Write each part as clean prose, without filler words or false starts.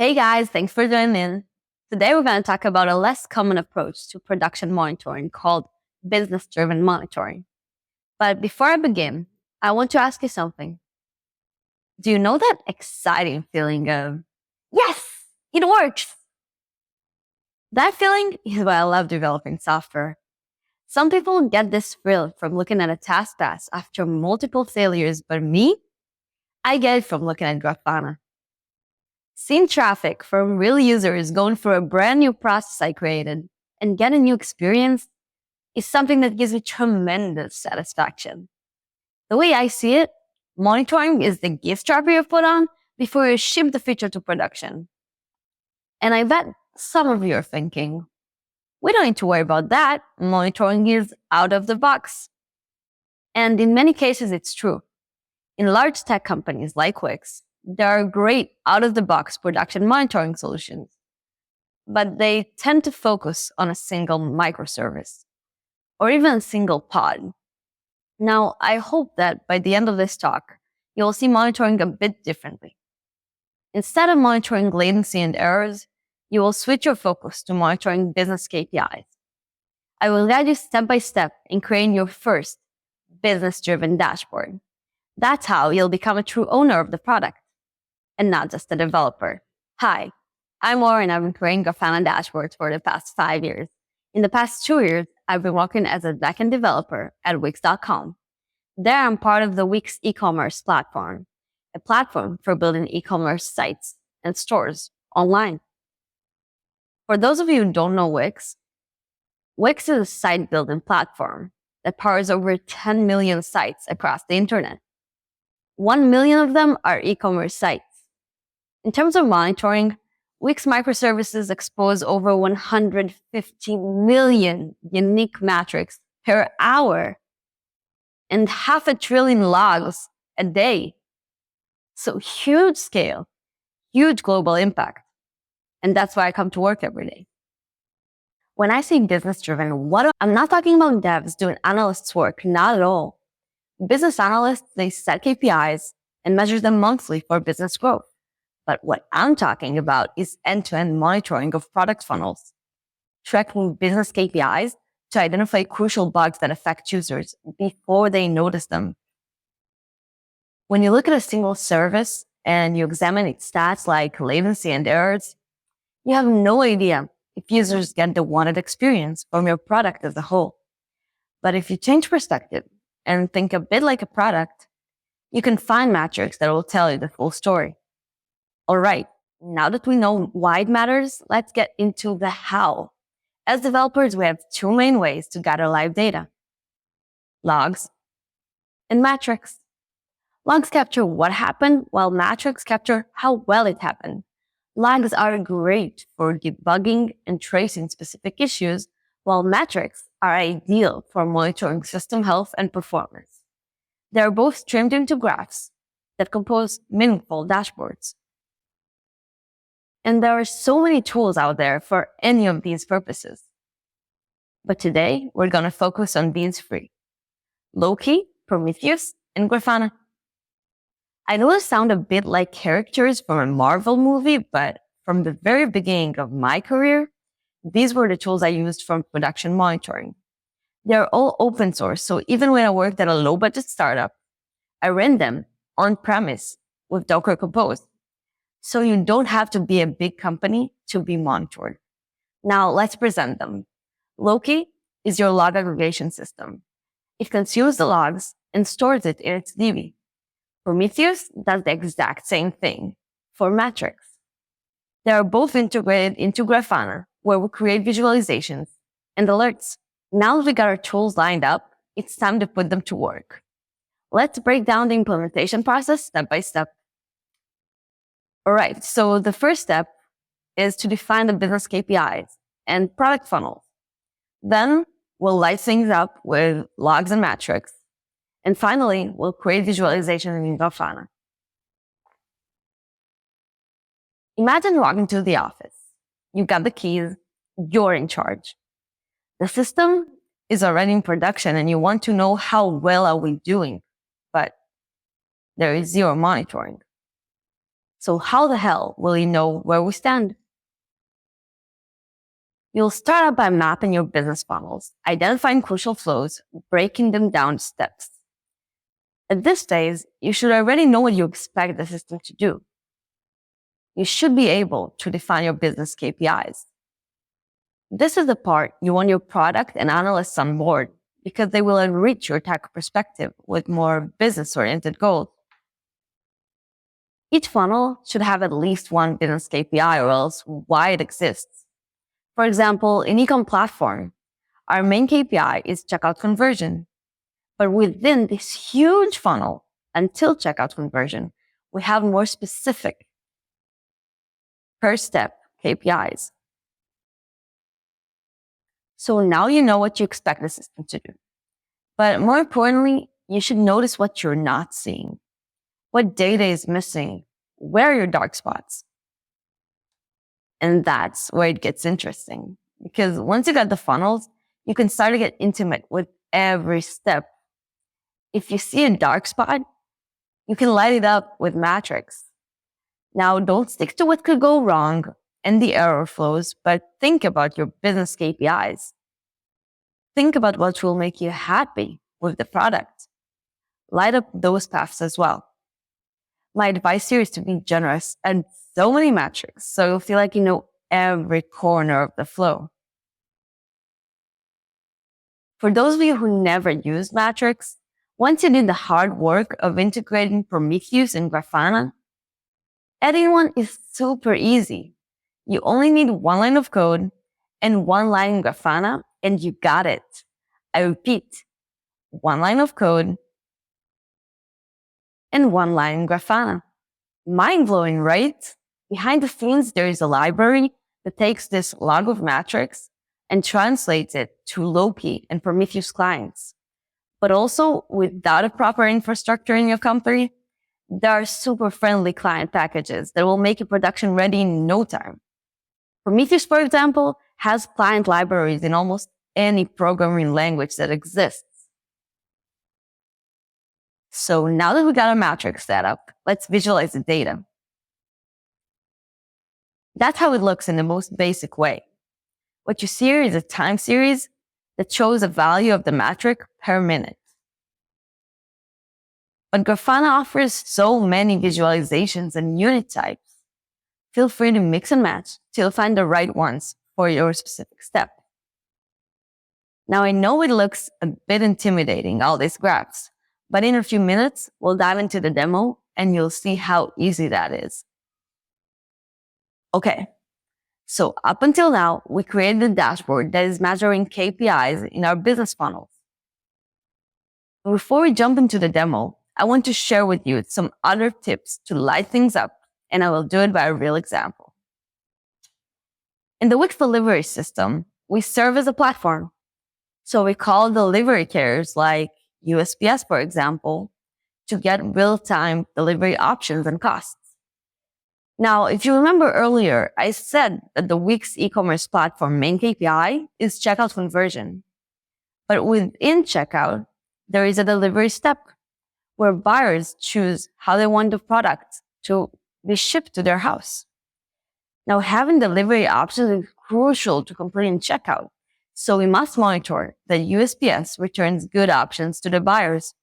Hey guys, thanks for joining in. Today we're going to talk about a less common approach to production monitoring called business-driven monitoring. But before I begin, I want to ask you something. Do you know that exciting feeling of, yes, it works? That feeling is why I love developing software. Some people get this thrill from looking at a task pass after multiple failures, but me, I get it from looking at Grafana. Seeing traffic from real users going through a brand new process I created and get a new experience is something that gives me tremendous satisfaction. The way I see it, monitoring is the gift strap you put on before you ship the feature to production. And I bet some of you are thinking, we don't need to worry about that. Monitoring is out of the box. And in many cases, it's true. In large tech companies like Wix, there are great out-of-the-box production monitoring solutions, but they tend to focus on a single microservice or even a single pod. Now, I hope that by the end of this talk, you'll see monitoring a bit differently. Instead of monitoring latency and errors, you will switch your focus to monitoring business KPIs. I will guide you step by step in creating your first business-driven dashboard. That's how you'll become a true owner of the product and not just a developer. Hi, I'm Laura and I've been creating Grafana dashboards for the past 5 years. In the past 2 years, I've been working as a backend developer at Wix.com. There, I'm part of the Wix e-commerce platform, a platform for building e-commerce sites and stores online. For those of you who don't know Wix, Wix is a site building platform that powers over 10 million sites across the internet. 1 million of them are e-commerce sites. In terms of monitoring, Wix microservices expose over 150 million unique metrics per hour and 500 billion logs a day. So huge scale, huge global impact. And that's why I come to work every day. When I say business-driven, I'm not talking about devs doing analysts' work, not at all. Business analysts, they set KPIs and measure them monthly for business growth. But what I'm talking about is end-to-end monitoring of product funnels, tracking business KPIs to identify crucial bugs that affect users before they notice them. When you look at a single service and you examine its stats like latency and errors, you have no idea if users get the wanted experience from your product as a whole. But if you change perspective and think a bit like a product, you can find metrics that will tell you the full story. All right, now that we know why it matters, let's get into the how. As developers, we have 2 main ways to gather live data: logs and metrics. Logs capture what happened, while metrics capture how well it happened. Logs are great for debugging and tracing specific issues, while metrics are ideal for monitoring system health and performance. They are both streamed into graphs that compose meaningful dashboards. And there are so many tools out there for any of these purposes. But today, we're going to focus on these 3: Loki, Prometheus, and Grafana. I know they sound a bit like characters from a Marvel movie, but from the very beginning of my career, these were the tools I used for production monitoring. They're all open source, so even when I worked at a low-budget startup, I ran them on-premise with Docker Compose. So you don't have to be a big company to be monitored. Now let's present them. Loki is your log aggregation system. It consumes the logs and stores it in its DB. Prometheus does the exact same thing for metrics. They are both integrated into Grafana, where we create visualizations and alerts. Now that we got our tools lined up, it's time to put them to work. Let's break down the implementation process step by step. All right, so the first step is to define the business KPIs and product funnels. Then we'll light things up with logs and metrics. And finally, we'll create visualization in Grafana. Imagine walking to the office. You got the keys, you're in charge. The system is already in production and you want to know how well are we doing, but there is zero monitoring. So how the hell will you know where we stand? You'll start out by mapping your business funnels, identifying crucial flows, breaking them down to steps. At this stage, you should already know what you expect the system to do. You should be able to define your business KPIs. This is the part you want your product and analysts on board because they will enrich your tech perspective with more business-oriented goals. Each funnel should have at least one business KPI or else why it exists. For example, in e-com platform, our main KPI is checkout conversion. But within this huge funnel, until checkout conversion, we have more specific per step KPIs. So now you know what you expect the system to do. But more importantly, you should notice what you're not seeing. What data is missing? Where are your dark spots? And that's where it gets interesting. Because once you got the funnels, you can start to get intimate with every step. If you see a dark spot, you can light it up with metrics. Now, don't stick to what could go wrong and the error flows, but think about your business KPIs. Think about what will make you happy with the product. Light up those paths as well. My advice here is to be generous and so many metrics, so you'll feel like you know every corner of the flow. For those of you who never use metrics, once you did the hard work of integrating Prometheus and Grafana, adding one is super easy. You only need one line of code and one line in Grafana, and you got it. I repeat, one line of code and one line in Grafana. Mind-blowing, right? Behind the scenes, there is a library that takes this log of metrics and translates it to Loki and Prometheus clients. But also, without a proper infrastructure in your company, there are super friendly client packages that will make your production ready in no time. Prometheus, for example, has client libraries in almost any programming language that exists. So now that we got our metrics set up, let's visualize the data. That's how it looks in the most basic way. What you see here is a time series that shows the value of the metric per minute. But Grafana offers so many visualizations and unit types. Feel free to mix and match till you find the right ones for your specific step. Now, I know it looks a bit intimidating, all these graphs, but in a few minutes, we'll dive into the demo and you'll see how easy that is. Okay, so up until now, we created a dashboard that is measuring KPIs in our business funnels. Before we jump into the demo, I want to share with you some other tips to light things up, and I will do it by a real example. In the Wix delivery system, we serve as a platform. So we call delivery carriers like USPS, for example, to get real-time delivery options and costs. Now, if you remember earlier, I said that the Wix e-commerce platform main KPI is checkout conversion. But within checkout, there is a delivery step where buyers choose how they want the product to be shipped to their house. Now, having delivery options is crucial to completing checkout. So we must monitor that USPS returns good options to the buyers.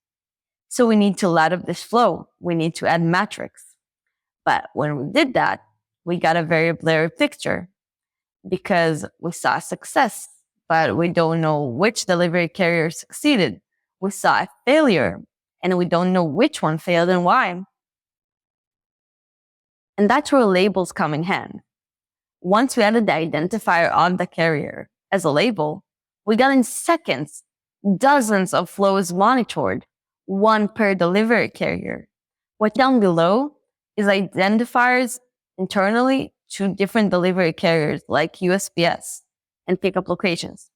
So we need to light up this flow. We need to add metrics. But when we did that, we got a very blurry picture because we saw success, but we don't know which delivery carrier succeeded. We saw a failure, and we don't know which one failed and why. And that's where labels come in hand. Once we added the identifier on the carrier as a label, we got in seconds dozens of flows monitored, one per delivery carrier. What's down below is identifiers internally to different delivery carriers like USPS and pickup locations.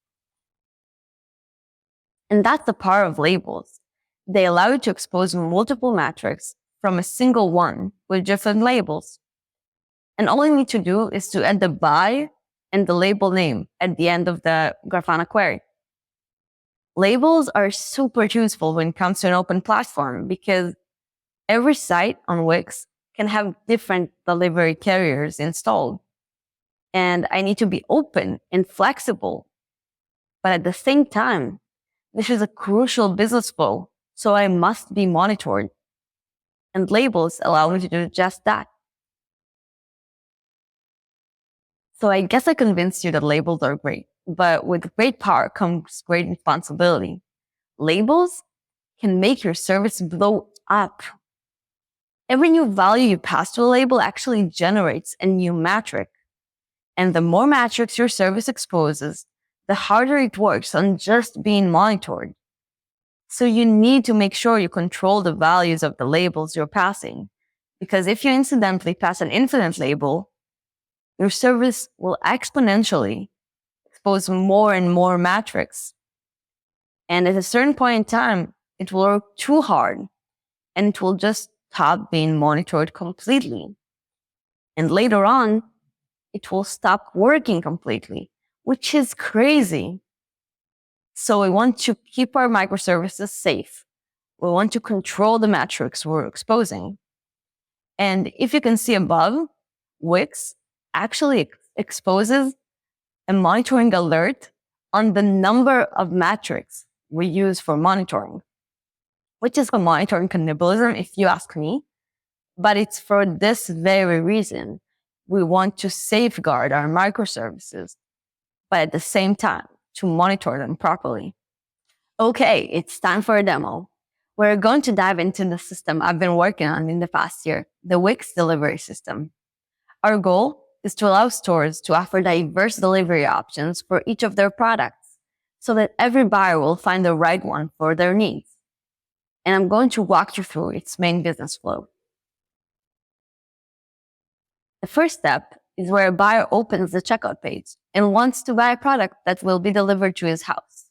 And that's the power of labels. They allow you to expose multiple metrics from a single one with different labels. And all you need to do is to add the buy and the label name at the end of the Grafana query. Labels are super useful when it comes to an open platform because every site on Wix can have different delivery carriers installed. And I need to be open and flexible. But at the same time, this is a crucial business flow, so I must be monitored. And labels allow me to do just that. So I guess I convinced you that labels are great, but with great power comes great responsibility. Labels can make your service blow up. Every new value you pass to a label actually generates a new metric. And the more metrics your service exposes, the harder it works on just being monitored. So you need to make sure you control the values of the labels you're passing. Because if you incidentally pass an infinite label, your service will exponentially expose more and more metrics. And at a certain point in time, it will work too hard and it will just stop being monitored completely. And later on, it will stop working completely, which is crazy. So we want to keep our microservices safe. We want to control the metrics we're exposing. And if you can see above, Wix actually exposes a monitoring alert on the number of metrics we use for monitoring, which is for monitoring cannibalism, if you ask me. But it's for this very reason. We want to safeguard our microservices, but at the same time, to monitor them properly. Okay, it's time for a demo. We're going to dive into the system I've been working on in the past year, the Wix delivery system. Our goal is to allow stores to offer diverse delivery options for each of their products so that every buyer will find the right one for their needs. And I'm going to walk you through its main business flow. The first step is where a buyer opens the checkout page and wants to buy a product that will be delivered to his house.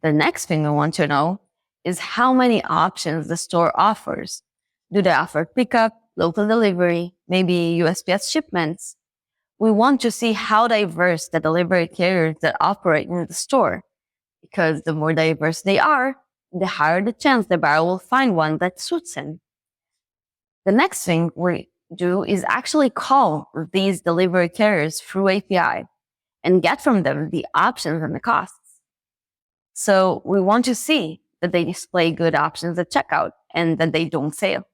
The next thing we want to know is how many options the store offers. Do they offer pickup, local delivery, maybe USPS shipments? We want to see how diverse the delivery carriers that operate in the store, because the more diverse they are, the higher the chance the buyer will find one that suits him. The next thing we do is actually call these delivery carriers through API and get from them the options and the costs. So we want to see that they display good options at checkout and that they don't fail.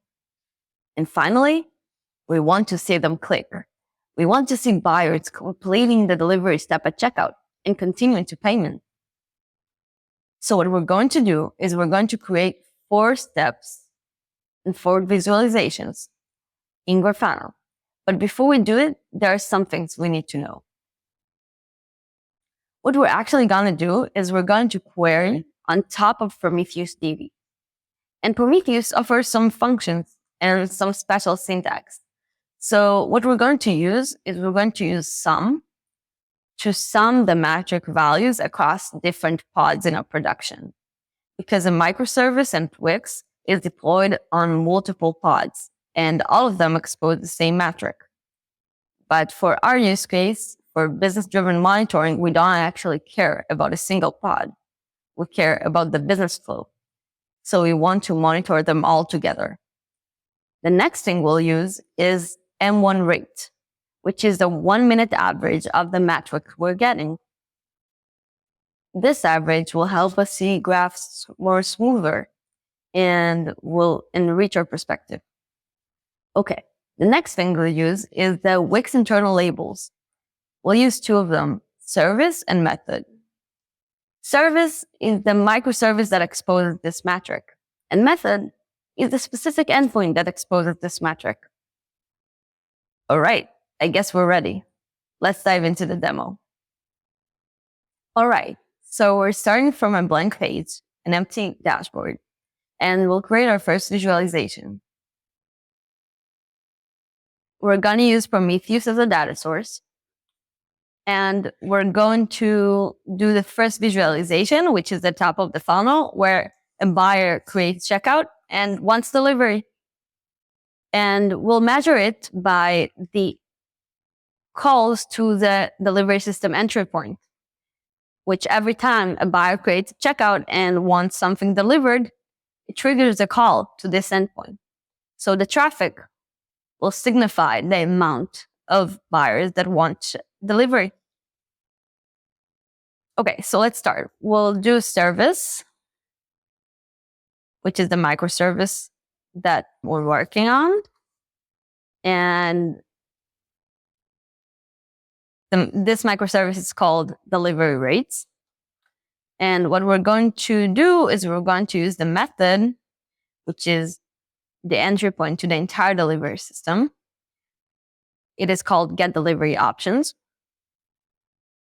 And finally, we want to see them click. We want to see buyers completing the delivery step at checkout and continuing to payment. So what we're going to do is we're going to create 4 steps and 4 visualizations in Grafana. But before we do it, there are some things we need to know. What we're actually going to do is we're going to query on top of Prometheus DB. And Prometheus offers some functions and some special syntax. So what we're going to use is we're going to use sum to sum the metric values across different pods in our production. Because a microservice and Wix is deployed on multiple pods, and all of them expose the same metric. But for our use case, for business-driven monitoring, we don't actually care about a single pod. We care about the business flow. So we want to monitor them all together. The next thing we'll use is M1 rate, which is the 1-minute average of the metric we're getting. This average will help us see graphs more smoother and will enrich our perspective. Okay, the next thing we'll use is the Wix internal labels. We'll use 2 of them, service and method. Service is the microservice that exposes this metric, and method is the specific endpoint that exposes this metric. All right, I guess we're ready. Let's dive into the demo. All right, so we're starting from a blank page, an empty dashboard, and we'll create our first visualization. We're going to use Prometheus as a data source. And we're going to do the first visualization, which is the top of the funnel, where a buyer creates checkout and wants delivery. And we'll measure it by the calls to the delivery system entry point, which every time a buyer creates a checkout and wants something delivered, it triggers a call to this endpoint. So the traffic will signify the amount of buyers that want delivery. Okay, so let's start. We'll do service, which is the microservice that we're working on. And this microservice is called delivery rates. And what we're going to do is we're going to use the method, which is the entry point to the entire delivery system. It is called get delivery options.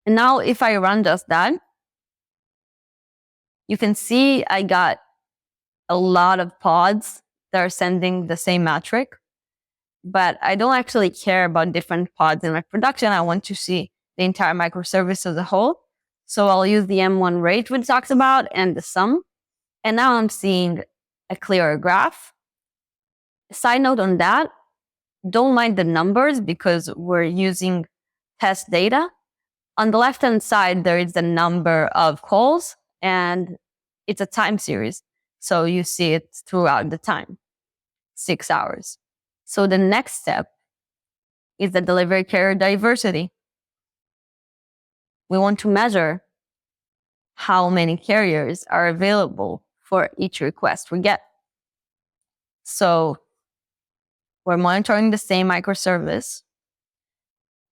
And now if I run just that, you can see I got a lot of pods that are sending the same metric, but I don't actually care about different pods in my production. I want to see the entire microservice as a whole. So I'll use the M1 rate we talked about and the sum. And now I'm seeing a clearer graph. Side note on that, don't mind the numbers because we're using test data. On the left-hand side, there is the number of calls and it's a time series. So you see it throughout the time, 6 hours. So the next step is the delivery carrier diversity. We want to measure how many carriers are available for each request we get. So we're monitoring the same microservice.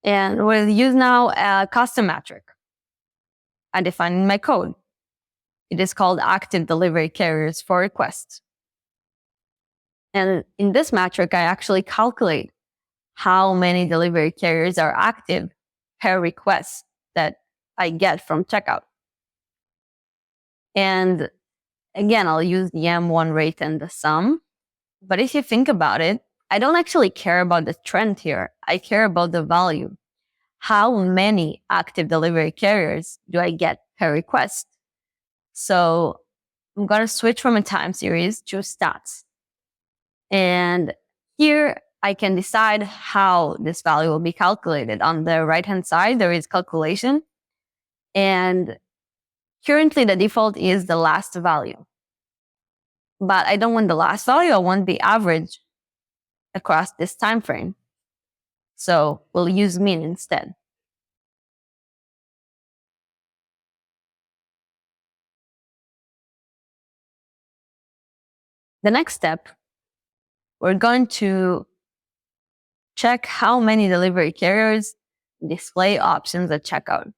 And we'll use now a custom metric I define in my code. It is called active delivery carriers for requests. And in this metric, I actually calculate how many delivery carriers are active per request that I get from checkout. And again, I'll use the M1 rate and the sum. But if you think about it, I don't actually care about the trend here. I care about the value. How many active delivery carriers do I get per request? So I'm going to switch from a time series to stats. And here I can decide how this value will be calculated. On the right-hand side, there is calculation. And currently the default is the last value. But I don't want the last value. I want the average across this time frame. So we'll use mean instead. The next step, we're going to check how many delivery carriers display options at checkout.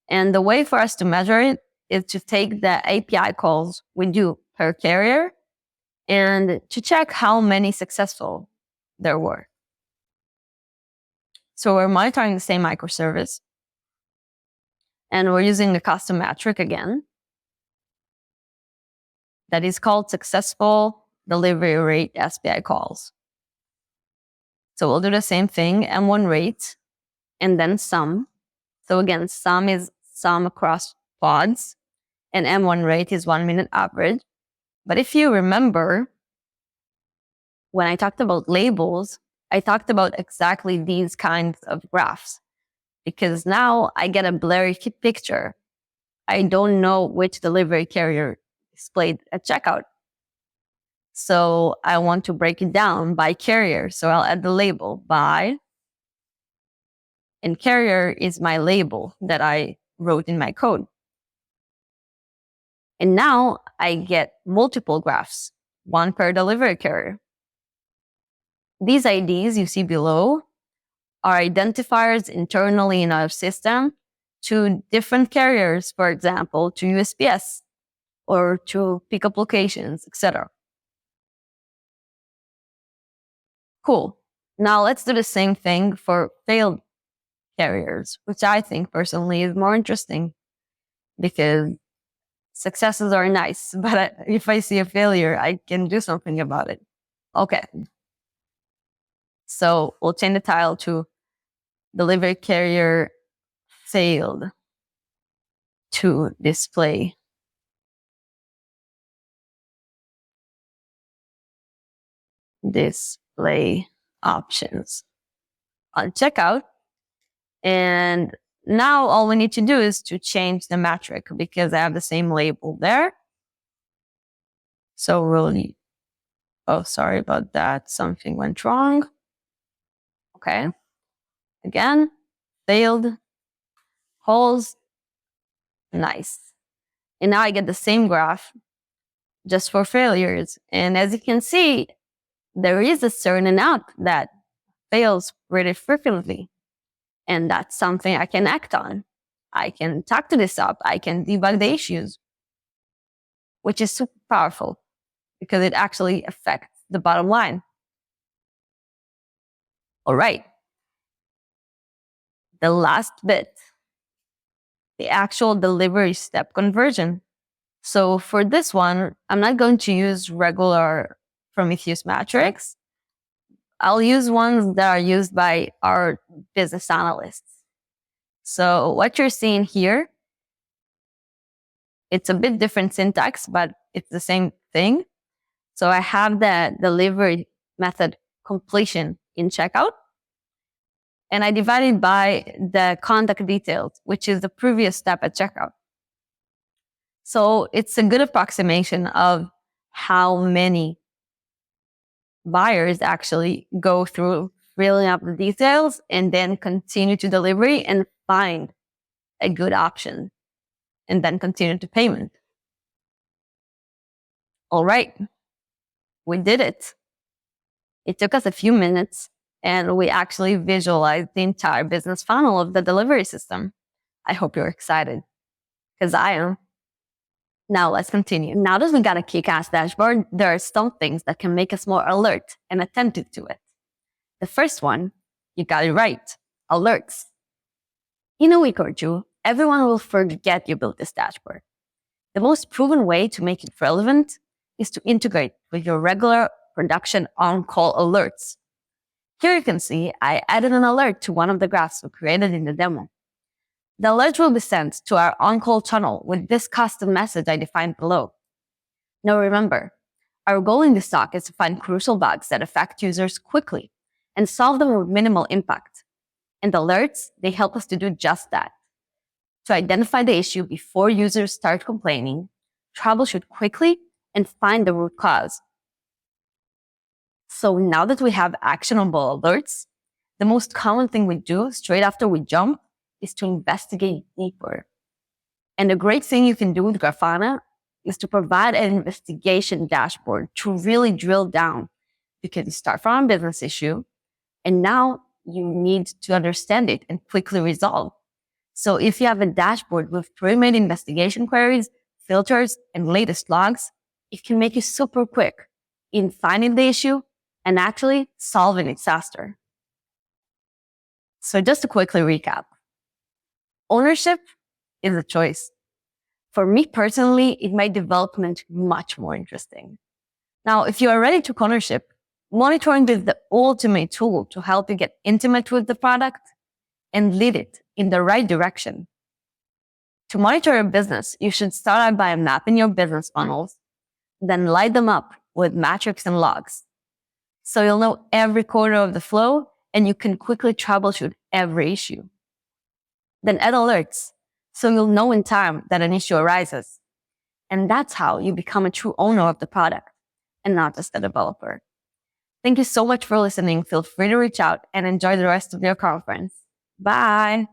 And the way for us to measure it is to take the API calls we do per carrier and to check how many successful there were. So we're monitoring the same microservice and we're using the custom metric again that is called successful delivery rate SPI calls. So we'll do the same thing, M1 rate and then sum. So again, sum is sum across pods and M1 rate is 1 minute average. But if you remember, when I talked about labels, I talked about exactly these kinds of graphs because now I get a blurry picture. I don't know which delivery carrier displayed at checkout. So I want to break it down by carrier. So I'll add the label by, and carrier is my label that I wrote in my code. And now I get multiple graphs, one per delivery carrier. These IDs you see below are identifiers internally in our system to different carriers, for example, to USPS or to pickup locations, etc. Cool. Now let's do the same thing for failed carriers, which I think personally is more interesting because successes are nice, but if I see a failure, I can do something about it. Okay. So we'll change the title to delivery carrier failed to display options on checkout. And now all we need to do is to change the metric because I have the same label there. So we'll Oh, sorry about that. Something went wrong. Okay. Again, failed, holes, nice. And now I get the same graph just for failures. And as you can see, there is a certain app that fails pretty frequently. And that's something I can act on. I can talk to this app. I can debug the issues, which is super powerful because it actually affects the bottom line. All right. The last bit, the actual delivery step conversion. So for this one, I'm not going to use regular Prometheus metrics. I'll use ones that are used by our business analysts. So what you're seeing here, it's a bit different syntax, but it's the same thing. So I have the delivery method completion in checkout, and I divide it by the contact details, which is the previous step at checkout. So it's a good approximation of how many buyers actually go through filling up the details and then continue to delivery and find a good option and then continue to payment. All right, we did it. It took us a few minutes and we actually visualized the entire business funnel of the delivery system. I hope you're excited, because I am. Now let's continue. Now that we got a kick-ass dashboard, there are some things that can make us more alert and attentive to it. The first one, you got it right, alerts. In a week or two, everyone will forget you built this dashboard. The most proven way to make it relevant is to integrate with your regular production on-call alerts. Here you can see I added an alert to one of the graphs we created in the demo. The alert will be sent to our on-call channel with this custom message I defined below. Now remember, our goal in this talk is to find crucial bugs that affect users quickly and solve them with minimal impact. And alerts, they help us to do just that. To identify the issue before users start complaining, troubleshoot quickly, and find the root cause. So now that we have actionable alerts, the most common thing we do straight after we jump is to investigate deeper. And the great thing you can do with Grafana is to provide an investigation dashboard to really drill down, because you start from a business issue and now you need to understand it and quickly resolve. So if you have a dashboard with pre-made investigation queries, filters, and latest logs, it can make you super quick in finding the issue and actually solving it faster. So just to quickly recap, ownership is a choice. For me personally, it made development much more interesting. Now, if you are ready to take ownership, monitoring is the ultimate tool to help you get intimate with the product and lead it in the right direction. To monitor your business, you should start out by mapping your business funnels, then light them up with metrics and logs. So you'll know every quarter of the flow and you can quickly troubleshoot every issue. Then add alerts, so you'll know in time that an issue arises. And that's how you become a true owner of the product and not just a developer. Thank you so much for listening. Feel free to reach out and enjoy the rest of your conference. Bye.